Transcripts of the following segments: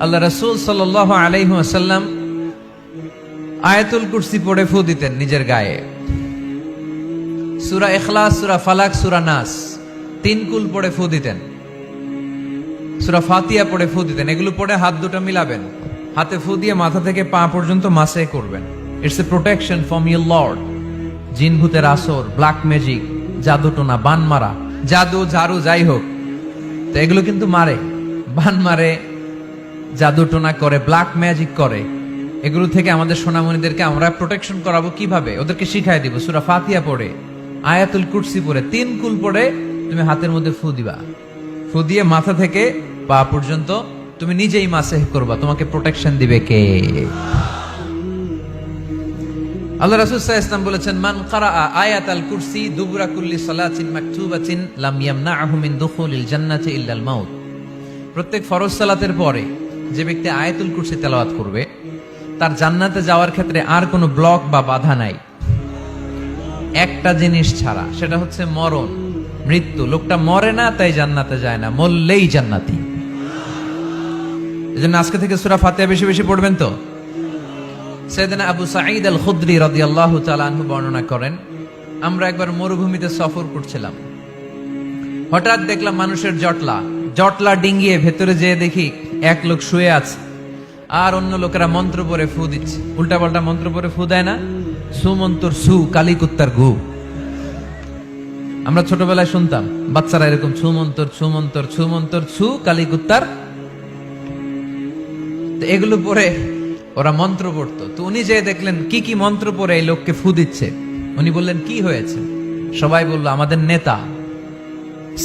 আল্লাহ রাসূল সাল্লাল্লাহু আলাইহি ওয়াসাল্লাম আয়াতুল কুরসি পড়ে ফু দিতেন নিজের গায়ে। সূরা ইখলাস, সূরা ফালাক, সূরা নাস 3 কুল পড়ে ফু দিতেন। সূরা ফাতিহা পড়ে ফু দিতেন। এগুলো পড়ে হাত দুটো মিলাবেন, হাতে ফু দিয়ে মাথা থেকে পা পর্যন্ত মাসে করবেন। It's a protection from your Lord. জিন ভূতের আসর, ব্ল্যাক ম্যাজিক, জাদু টোনা, বান মারা, জাদু ঝাড়ু যাই হোক, তো এগুলো কিন্তু মারে, বান মারে, জাদু টোনা করে, ব্ল্যাক ম্যাজিক করে। এগুলো থেকে আমাদের সোনামণিদেরকে আমরা প্রোটেকশন করাবো কিভাবে? ওদেরকে শিখাই দিব। সূরা ফাতিহা পড়ে, আয়াতুল কুরসি পড়ে, 3 কুল পড়ে তুমি হাতের মধ্যে ফু দিবা। ফু দিয়ে মাথা থেকে পা পর্যন্ত তুমি নিজেই মাসেহ করবা। তোমাকে প্রোটেকশন দিবে কে? আল্লাহ রাসূল সাল্লাল্লাহু আলাইহি ওয়াসাল্লাম বলেছেন, মান ক্বারাআ আয়াতাল কুরসি দুবুরা কুল্লি সালাতিন মাকতুবাতিন লাম ইয়ামনাহু মিন দুখুলিল জান্নাতি ইল্লাল মাউত। প্রত্যেক ফরজ সালাতের পরে যে ব্যক্তি আয়াতুল কুরসি তেলাওয়াত করবে, তার জান্নাতে যাওয়ার ক্ষেত্রে আর কোনো ব্লক বা বাধা নাই, একটা জিনিস ছাড়া, সেটা হচ্ছে মরণ, মৃত্যু। লোকটা মরে না তাই জান্নাতে যায় না, মরলেই জান্নাতি। এজন্য আজকে থেকে সূরা ফাতিহা বেশি বেশি পড়বেন। তো সাইয়েদনা আবু সাঈদ আল খুদরি রাদিয়াল্লাহু তাআলা আনহু বর্ণনা করেন, আমরা একবার মরুভূমিতে সফর করছিলাম। হঠাৎ দেখলাম মানুষের জটলা ডিঙ্গিয়ে ভেতরে যেয়ে দেখি এক লোক শুয়ে আছে, আর অন্য লোকেরা মন্ত্র পড়ে ফু দিচ্ছে। উল্টা পাল্টা মন্ত্র পড়ে ফু দেয় না, সুমন্তর সু, কালী কুত্তার ঘু। আমরা ছোটবেলায় শুনতাম বাচ্চারা এরকম ছুমন্তর ছুমন্তর ছুমন্তর ছু, কালী কুত্তার। এগুলো পরে ওরা মন্ত্র পড়তো। তো উনি যে দেখলেন কি কি মন্ত্র পড়ে এই লোককে ফু দিচ্ছে, উনি বললেন কি হয়েছে? সবাই বলল, আমাদের নেতা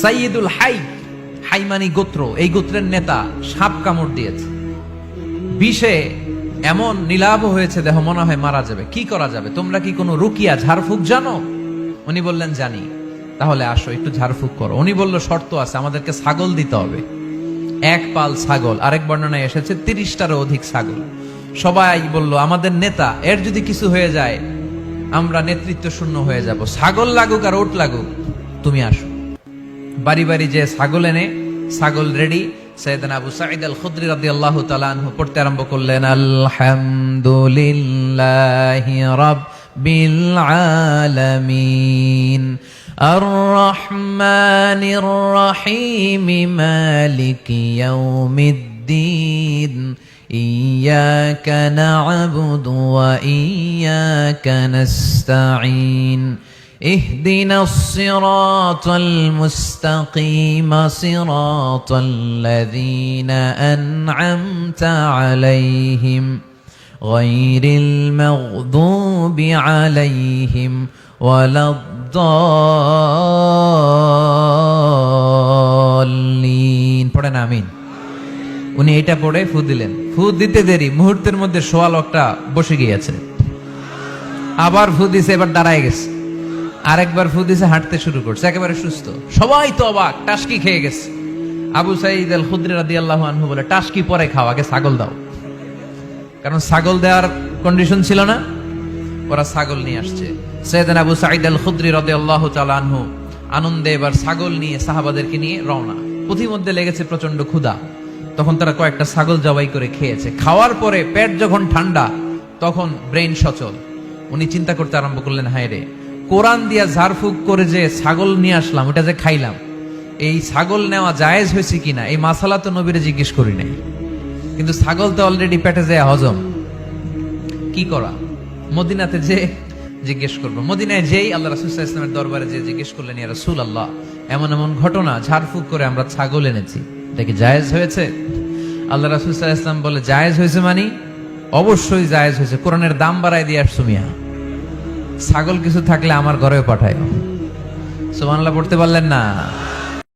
সাইয়্যিদুল হাই, হাইমানি গোত্র, এই গোত্রের নেতা সাপ কামড় দিয়েছে, বিষে এমন নীলাভ হয়েছে দেহ, মনে হয় মারা যাবে। কি করা যাবে? তোমরা কি কোনো রুকিয়া ঝাড়ফুঁক জানো? উনি বললেন জানি। তাহলে আসো একটু ঝাড়ফুঁক করো। উনি বলল শর্ত আছে, আমাদেরকে ছাগল দিতে হবে, 1 পাল ছাগল। আরেক বর্ণনায় এসেছে 30টারও অধিক ছাগল। সবাই বলল, আমাদের নেতা, এর যদি কিছু হয়ে যায় আমরা নেতৃত্ব শূন্য হয়ে যাব। ছাগল লাগুক আর ওট লাগুক, তুমি আসো। বাড়ি বাড়ি যে ছাগল এনে, ছাগল রেডি। সাইয়েদনা আবু সাঈদ আল খুদরি রাদিয়াল্লাহু তাআলা আনহু পড়তে আরম্ভ করলেন, আলহামদুলিল্লাহি রাব্বিল আলামিন আর রহমানির রহিম মালিকি ইয়াউমিদ্দিন ইয়্যাকা না'বুদু ওয়া ইয়্যাকা নাস্তাঈন اهدنا الصراط المستقيم صراط الذين أنعمت عليهم غير المغضوب عليهم ولا الضالين। পড়েন আমিন। উনি এটা পড়ে ফু দিলেন। ফু দিতে দেরি, মুহূর্তের মধ্যে সোয়া লোকটা বসে গিয়েছে। আবার ফু দিছে, এবার দাঁড়ায় গেছে। আরেকবার ফু দিছে, হাঁটতে শুরু করছে, একেবারে সুস্থ। সবাই তো অবাক, টাসকি খেয়ে গেছে। আবু সাঈদ আল খুদরি রাদিয়াল্লাহু আনহু বলে, টাসকি পরে খাও, আগে ছাগল দাও। কারণ ছাগল দেওয়ার কন্ডিশন ছিল না। ওরা ছাগল নিয়ে আসছে। সাইয়েদনা আবু সাঈদ আল খুদরি রাদিয়াল্লাহু তাআলা আনহু আনন্দে এবার ছাগল নিয়ে সাহাবাদেরকে নিয়ে রওনা। পথিমধ্যে লেগেছে প্রচন্ড ক্ষুধা। তখন তারা কয়েকটা ছাগল জবাই করে খেয়েছে। খাওয়ার পরে পেট যখন ঠান্ডা, তখন ব্রেইন সচল। উনি চিন্তা করতে আরম্ভ করলেন, হায় রে, কোরআন দিয়া ঝাড়ফুঁক করে যে ছাগল নিয়ে আসলাম, ওটা যে খাইলাম, এই ছাগল নেওয়া জায়েজ হয়েছে কিনা এই মাসালা তো নবীরে জিজ্ঞেস করি নাই। কিন্তু ছাগল তো অলরেডি পেটে যায় হজম, কি করা? মদিনাতে যে জিজ্ঞেস করবো। মদিনায় যেই আল্লাহ রাসূল সাল্লাল্লাহু আলাইহি ওয়াসাল্লামের দরবারে যে জিজ্ঞেস করলেন, ইয়া রাসূলুল্লাহ, এমন এমন ঘটনা, ঝাড়ফুঁক করে আমরা ছাগল এনেছি, এটা কি জায়েজ হয়েছে? আল্লাহ রাসূল সাল্লাল্লাহু আলাইহি ওয়াসাল্লাম বলে, জায়েজ হয়েছে মানে? অবশ্যই জায়েজ হয়েছে। কোরআনের দাম বাড়ায় দিয়ে আসছো মিয়া, ছাগল কিছু থাকলে আমার ঘরেও পাঠায়। সুবহানাল্লাহ পড়তে পারলেন না?